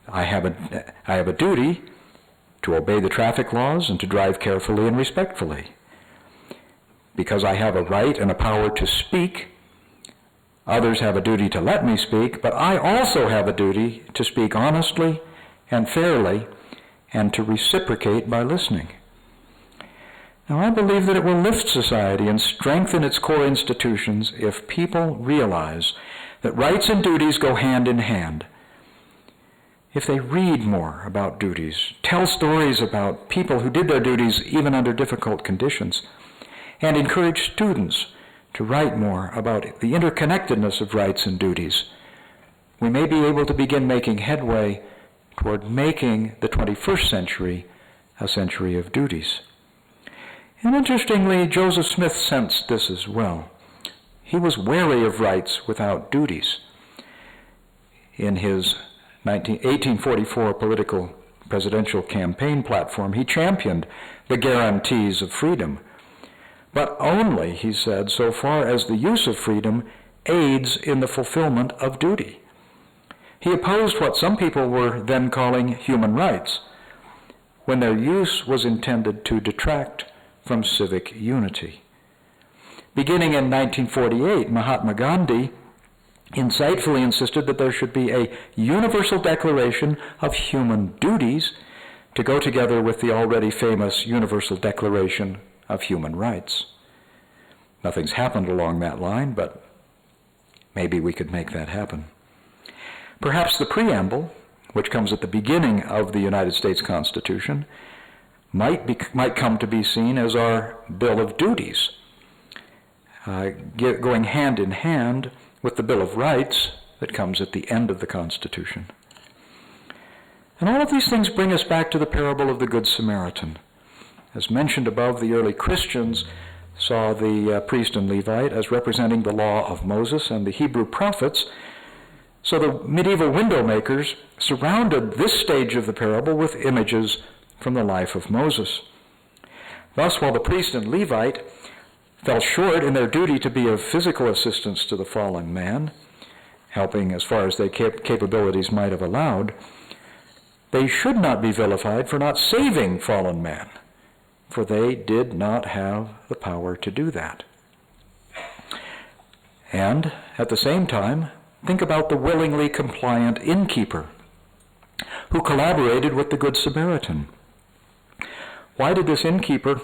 I have a duty to obey the traffic laws and to drive carefully and respectfully. Because I have a right and a power to speak, others have a duty to let me speak, but I also have a duty to speak honestly and fairly and to reciprocate by listening. Now, I believe that it will lift society and strengthen its core institutions if people realize that rights and duties go hand in hand. If they read more about duties, tell stories about people who did their duties even under difficult conditions, and encourage students to write more about the interconnectedness of rights and duties, we may be able to begin making headway toward making the 21st century a century of duties. And interestingly, Joseph Smith sensed this as well. He was wary of rights without duties. In his 1844 political presidential campaign platform, he championed the guarantees of freedom, but only, he said, so far as the use of freedom aids in the fulfillment of duty. He opposed what some people were then calling human rights, when their use was intended to detract from civic unity. Beginning in 1948, Mahatma Gandhi insightfully insisted that there should be a universal declaration of human duties to go together with the already famous Universal Declaration of Human Rights. Nothing's happened along that line, but maybe we could make that happen. Perhaps the preamble, which comes at the beginning of the United States Constitution, might come to be seen as our Bill of Duties, going hand in hand with the Bill of Rights that comes at the end of the Constitution. And all of these things bring us back to the parable of the Good Samaritan. As mentioned above, the early Christians saw the priest and Levite as representing the law of Moses and the Hebrew prophets, so the medieval window makers surrounded this stage of the parable with images from the life of Moses. Thus, while the priest and Levite fell short in their duty to be of physical assistance to the fallen man, helping as far as their capabilities might have allowed, they should not be vilified for not saving fallen man, for they did not have the power to do that. And at the same time, think about the willingly compliant innkeeper who collaborated with the Good Samaritan. Why did this innkeeper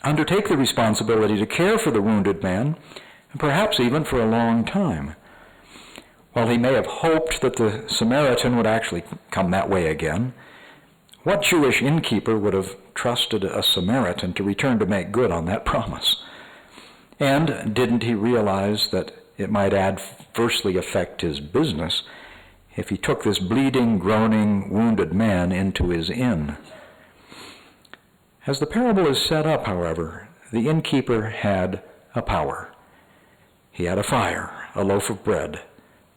undertake the responsibility to care for the wounded man, and perhaps even for a long time? While he may have hoped that the Samaritan would actually come that way again, what Jewish innkeeper would have trusted a Samaritan to return to make good on that promise? And didn't he realize that it might adversely affect his business if he took this bleeding, groaning, wounded man into his inn? As the parable is set up, however, the innkeeper had a power. He had a fire, a loaf of bread,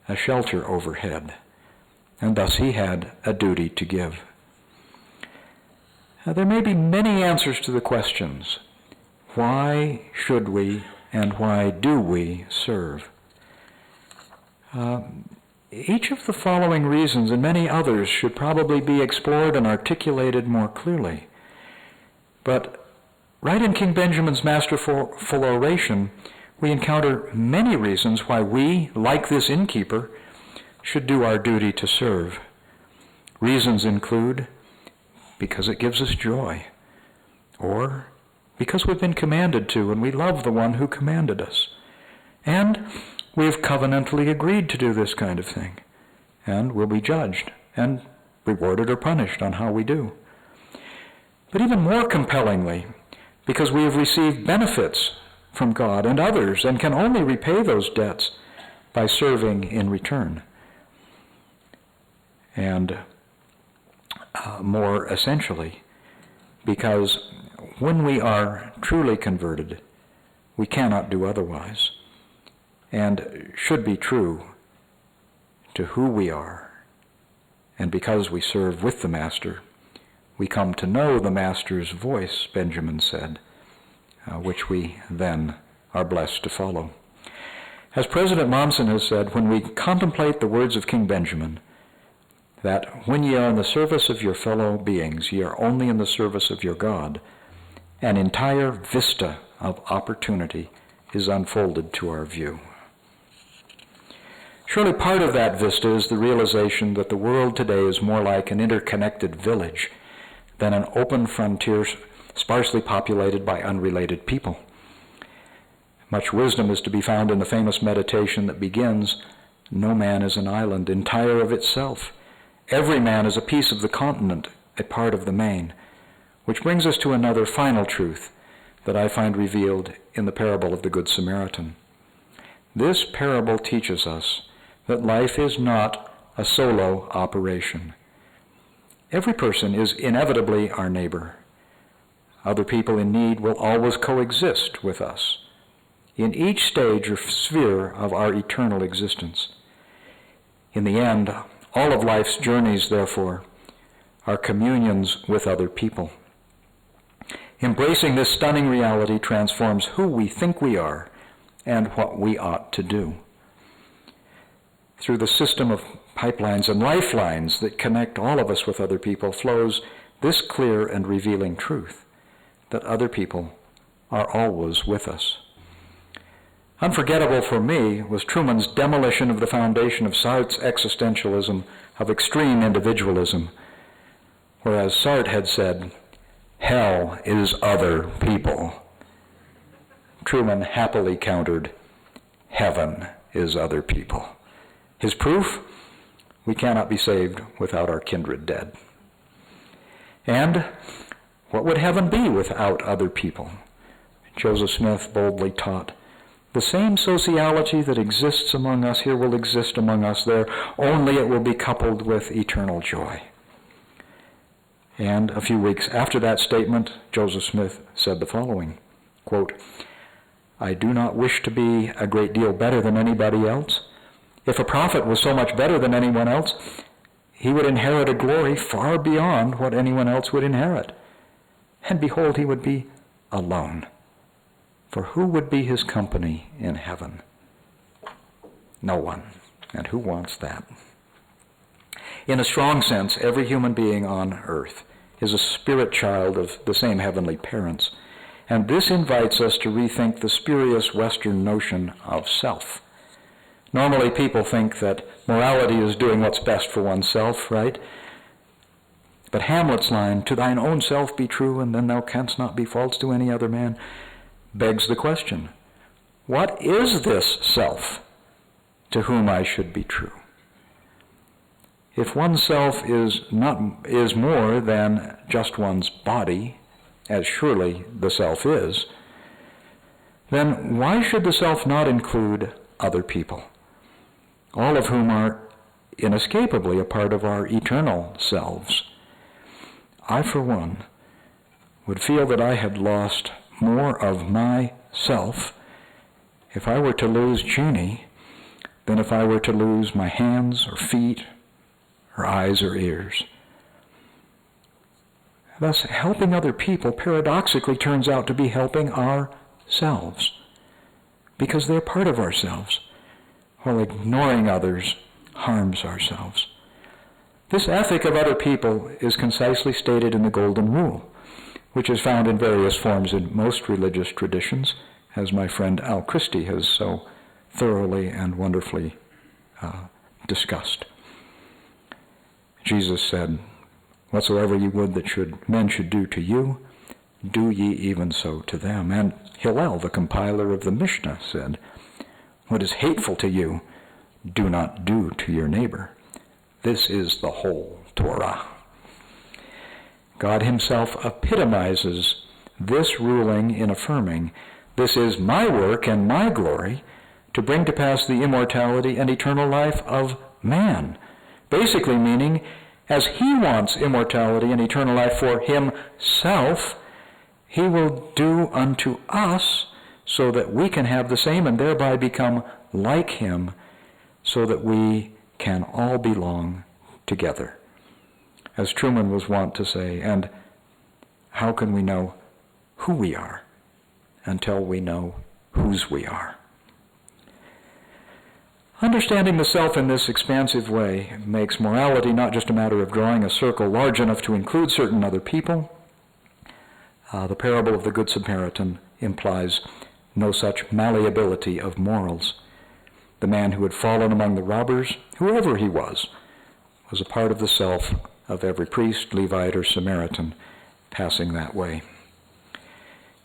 a shelter overhead, and thus he had a duty to give. Now, there may be many answers to the questions. Why should we and why do we serve? Each of the following reasons and many others should probably be explored and articulated more clearly. But right in King Benjamin's masterful oration, we encounter many reasons why we, like this innkeeper, should do our duty to serve. Reasons include because it gives us joy, or because we've been commanded to and we love the one who commanded us, and we have covenantally agreed to do this kind of thing, and will be judged and rewarded or punished on how we do. But even more compellingly, because we have received benefits from God and others and can only repay those debts by serving in return. And more essentially, because when we are truly converted, we cannot do otherwise, and should be true to who we are. And because we serve with the Master, we come to know the Master's voice, Benjamin said, which we then are blessed to follow. As President Mommsen has said, when we contemplate the words of King Benjamin, that when ye are in the service of your fellow beings, ye are only in the service of your God, an entire vista of opportunity is unfolded to our view. Surely part of that vista is the realization that the world today is more like an interconnected village than an open frontier sparsely populated by unrelated people. Much wisdom is to be found in the famous meditation that begins, "No man is an island entire of itself. Every man is a piece of the continent, a part of the main," which brings us to another final truth that I find revealed in the parable of the Good Samaritan. This parable teaches us that life is not a solo operation. Every person is inevitably our neighbor. Other people in need will always coexist with us in each stage or sphere of our eternal existence. In the end, all of life's journeys, therefore, are communions with other people. Embracing this stunning reality transforms who we think we are and what we ought to do. Through the system of pipelines and lifelines that connect all of us with other people flows this clear and revealing truth, that other people are always with us. Unforgettable for me was Truman's demolition of the foundation of Sartre's existentialism of extreme individualism, whereas Sartre had said, "Hell is other people." Truman happily countered, "Heaven is other people." His proof? we cannot be saved without our kindred dead. And what would heaven be without other people? Joseph Smith boldly taught, the same sociology that exists among us here will exist among us there, only it will be coupled with eternal joy. And a few weeks after that statement, Joseph Smith said the following, quote, I do not wish to be a great deal better than anybody else. If a prophet was so much better than anyone else, he would inherit a glory far beyond what anyone else would inherit. And behold, he would be alone. For who would be his company in heaven? No one. And who wants that? In a strong sense, every human being on earth is a spirit child of the same heavenly parents. And this invites us to rethink the spurious Western notion of self. Normally people think that morality is doing what's best for oneself, right? But Hamlet's line, to thine own self be true, and then thou canst not be false to any other man, begs the question, what is this self to whom I should be true? If oneself is more than just one's body, as surely the self is, then why should the self not include other people, all of whom are inescapably a part of our eternal selves? I, for one, would feel that I had lost more of myself if I were to lose Jeannie than if I were to lose my hands or feet or eyes or ears. Thus, helping other people paradoxically turns out to be helping ourselves, because they're part of ourselves, while ignoring others harms ourselves. This ethic of other people is concisely stated in the Golden Rule, which is found in various forms in most religious traditions, as my friend Al Christie has so thoroughly and wonderfully discussed. Jesus said, whatsoever ye would that men should do to you, do ye even so to them. And Hillel, the compiler of the Mishnah, said, what is hateful to you, do not do to your neighbor. This is the whole Torah. God himself epitomizes this ruling in affirming, this is my work and my glory to bring to pass the immortality and eternal life of man. Basically meaning, as he wants immortality and eternal life for himself, he will do unto us so that we can have the same and thereby become like him, so that we can all belong together. As Truman was wont to say, and how can we know who we are until we know whose we are? Understanding the self in this expansive way makes morality not just a matter of drawing a circle large enough to include certain other people. The parable of the Good Samaritan implies no such malleability of morals. The man who had fallen among the robbers, whoever he was a part of the self of every priest, Levite, or Samaritan passing that way.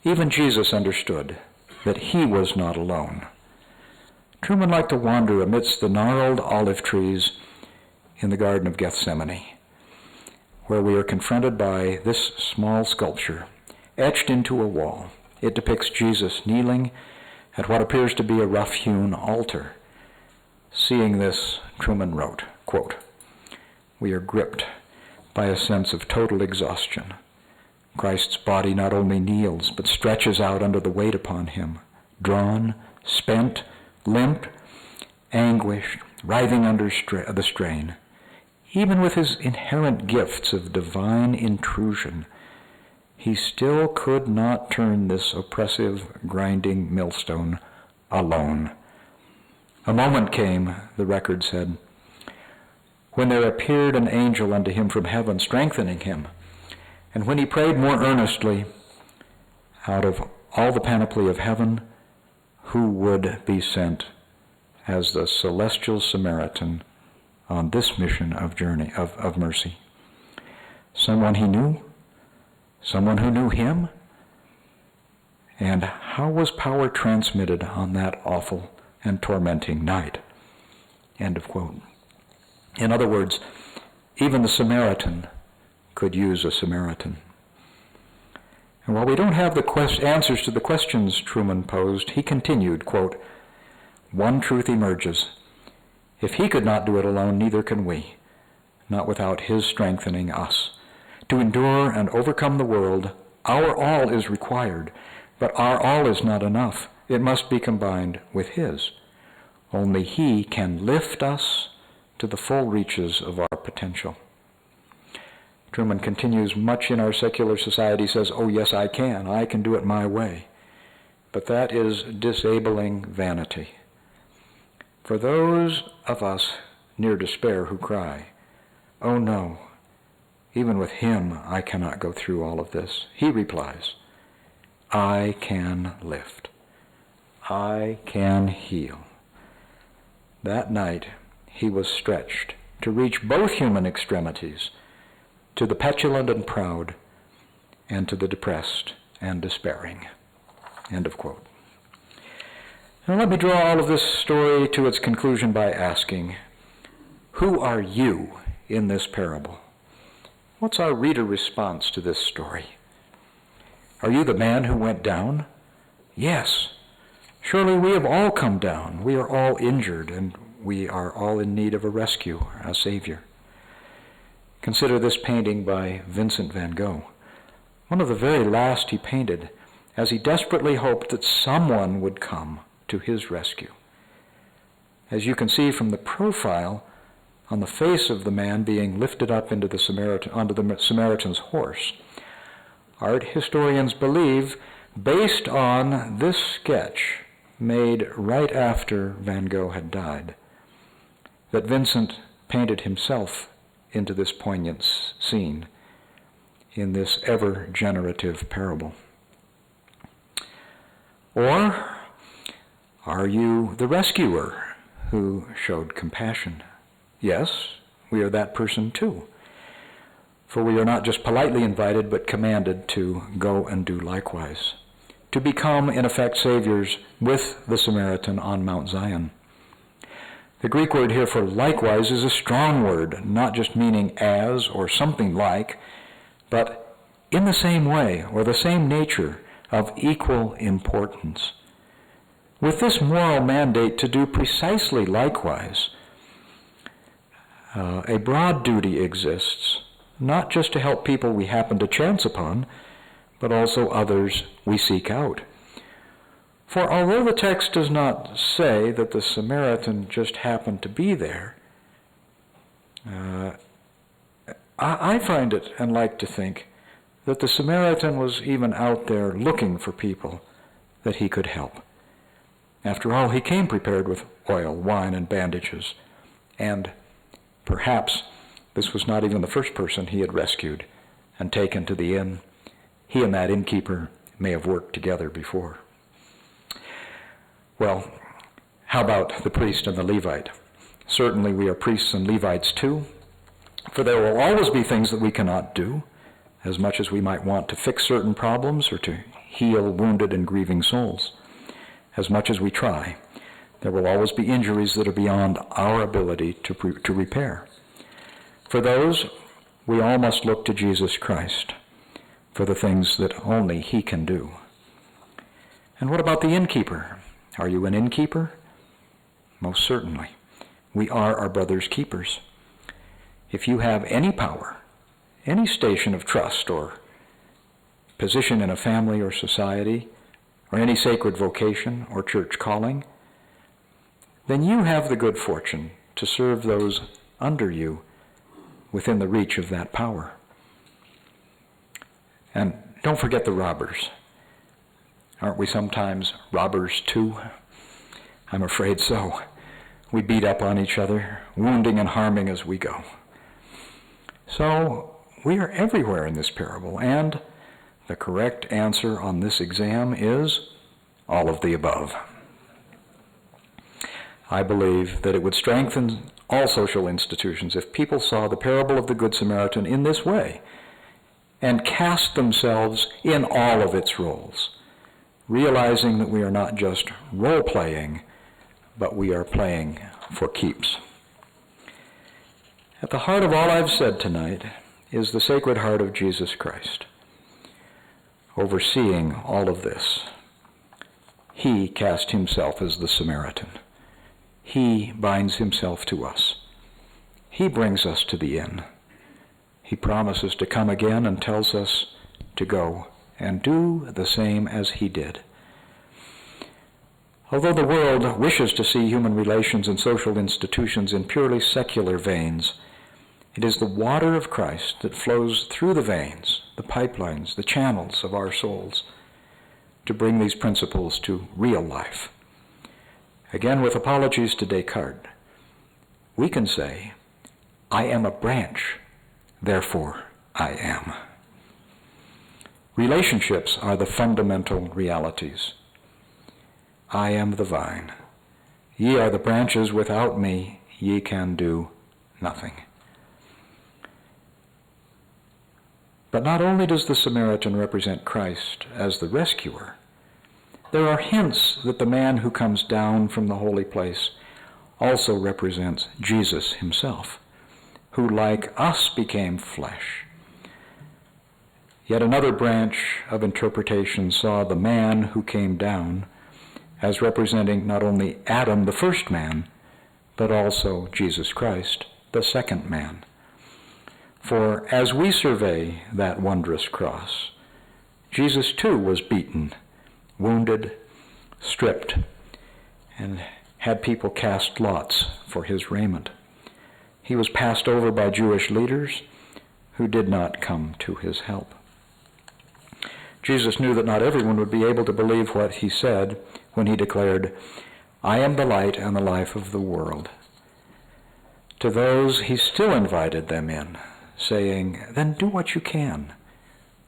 Even Jesus understood that he was not alone. Truman liked to wander amidst the gnarled olive trees in the Garden of Gethsemane, where we are confronted by this small sculpture etched into a wall. It depicts Jesus kneeling at what appears to be a rough-hewn altar. Seeing this, Truman wrote, quote, we are gripped by a sense of total exhaustion. Christ's body not only kneels, but stretches out under the weight upon him, drawn, spent, limp, anguished, writhing under the strain. Even with his inherent gifts of divine intrusion, he still could not turn this oppressive, grinding millstone alone. A moment came, the record said, when there appeared an angel unto him from heaven, strengthening him. And when he prayed more earnestly, out of all the panoply of heaven, who would be sent as the celestial Samaritan on this mission of mercy? Someone he knew? Someone who knew him? And how was power transmitted on that awful and tormenting night? End of quote. In other words, even the Samaritan could use a Samaritan. And while we don't have the answers to the questions Truman posed, he continued, quote, "One truth emerges. If he could not do it alone, neither can we, not without his strengthening us. To endure and overcome the world, our all is required, but our all is not enough. It must be combined with his. Only he can lift us to the full reaches of our potential." Truman continues, "Much in our secular society says, 'Oh, yes, I can do it my way.' But that is disabling vanity. For those of us near despair who cry, 'Oh no, even with him I cannot go through all of this,' he replies, 'I can lift. I can heal.' That night he was stretched to reach both human extremities, to the petulant and proud, and to the depressed and despairing." End of quote. Now let me draw all of this story to its conclusion by asking, who are you in this parable? What's our reader response to this story? Are you the man who went down? Yes. Surely we have all come down. We are all injured, and we are all in need of a rescue, a Savior. Consider this painting by Vincent van Gogh, one of the very last he painted, as he desperately hoped that someone would come to his rescue. As you can see from the profile on the face of the man being lifted up onto the Samaritan's horse, art historians believe, based on this sketch made right after Van Gogh had died, that Vincent painted himself into this poignant scene in this ever-generative parable. Or are you the rescuer who showed compassion? Yes, we are that person too. For we are not just politely invited, but commanded to go and do likewise, to become, in effect, saviors with the Samaritan on Mount Zion. The Greek word here for likewise is a strong word, not just meaning as or something like, but in the same way or the same nature, of equal importance. With this moral mandate to do precisely likewise, a broad duty exists, not just to help people we happen to chance upon, but also others we seek out. For although the text does not say that the Samaritan just happened to be there, I find it and like to think that the Samaritan was even out there looking for people that he could help. After all, he came prepared with oil, wine, and bandages, and perhaps this was not even the first person he had rescued and taken to the inn. He and that innkeeper may have worked together before. Well, how about the priest and the Levite? Certainly we are priests and Levites too, for there will always be things that we cannot do, as much as we might want to fix certain problems or to heal wounded and grieving souls. As much as we try, there will always be injuries that are beyond our ability to repair. For those, we all must look to Jesus Christ for the things that only he can do. And what about the innkeeper? Are you an innkeeper? Most certainly. We are our brother's keepers. If you have any power, any station of trust or position in a family or society, or any sacred vocation or church calling, then you have the good fortune to serve those under you within the reach of that power. And don't forget the robbers. Aren't we sometimes robbers too? I'm afraid so. We beat up on each other, wounding and harming as we go. So we are everywhere in this parable, and the correct answer on this exam is all of the above. I believe that it would strengthen all social institutions if people saw the parable of the Good Samaritan in this way and cast themselves in all of its roles, realizing that we are not just role-playing, but we are playing for keeps. At the heart of all I've said tonight is the Sacred Heart of Jesus Christ, overseeing all of this. He cast himself as the Samaritan. He binds himself to us. He brings us to the inn. He promises to come again and tells us to go and do the same as he did. Although the world wishes to see human relations and social institutions in purely secular veins, it is the water of Christ that flows through the veins, the pipelines, the channels of our souls to bring these principles to real life. Again, with apologies to Descartes, we can say, I am a branch, therefore I am. Relationships are the fundamental realities. I am the vine. Ye are the branches. Without me ye can do nothing. But not only does the Samaritan represent Christ as the rescuer, there are hints that the man who comes down from the holy place also represents Jesus himself, who like us became flesh. Yet another branch of interpretation saw the man who came down as representing not only Adam, the first man, but also Jesus Christ, the second man. For as we survey that wondrous cross, Jesus too was beaten, wounded, stripped, and had people cast lots for his raiment. He was passed over by Jewish leaders who did not come to his help. Jesus knew that not everyone would be able to believe what he said when he declared, I am the light and the life of the world. To those, he still invited them in, saying, then do what you can.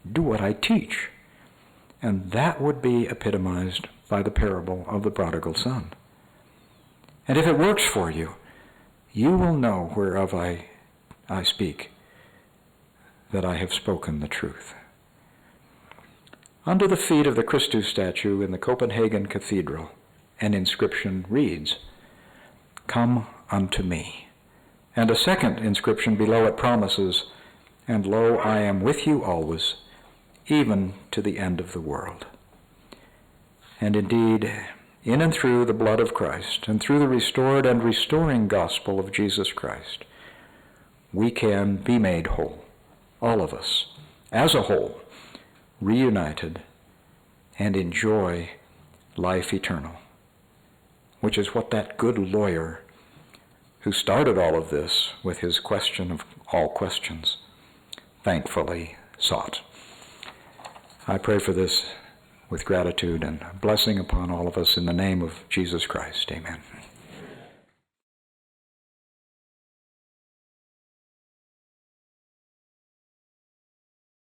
Do what I teach. And that would be epitomized by the parable of the prodigal son. And if it works for you, you will know whereof I speak, that I have spoken the truth. Under the feet of the Christus statue in the Copenhagen Cathedral, an inscription reads, Come unto me. And a second inscription below it promises, And lo, I am with you always, even to the end of the world. And indeed, in and through the blood of Christ, and through the restored and restoring gospel of Jesus Christ, we can be made whole, all of us, as a whole, reunited, and enjoy life eternal, which is what that good lawyer who started all of this with his question of all questions thankfully sought. I pray for this with gratitude and blessing upon all of us in the name of Jesus Christ. Amen.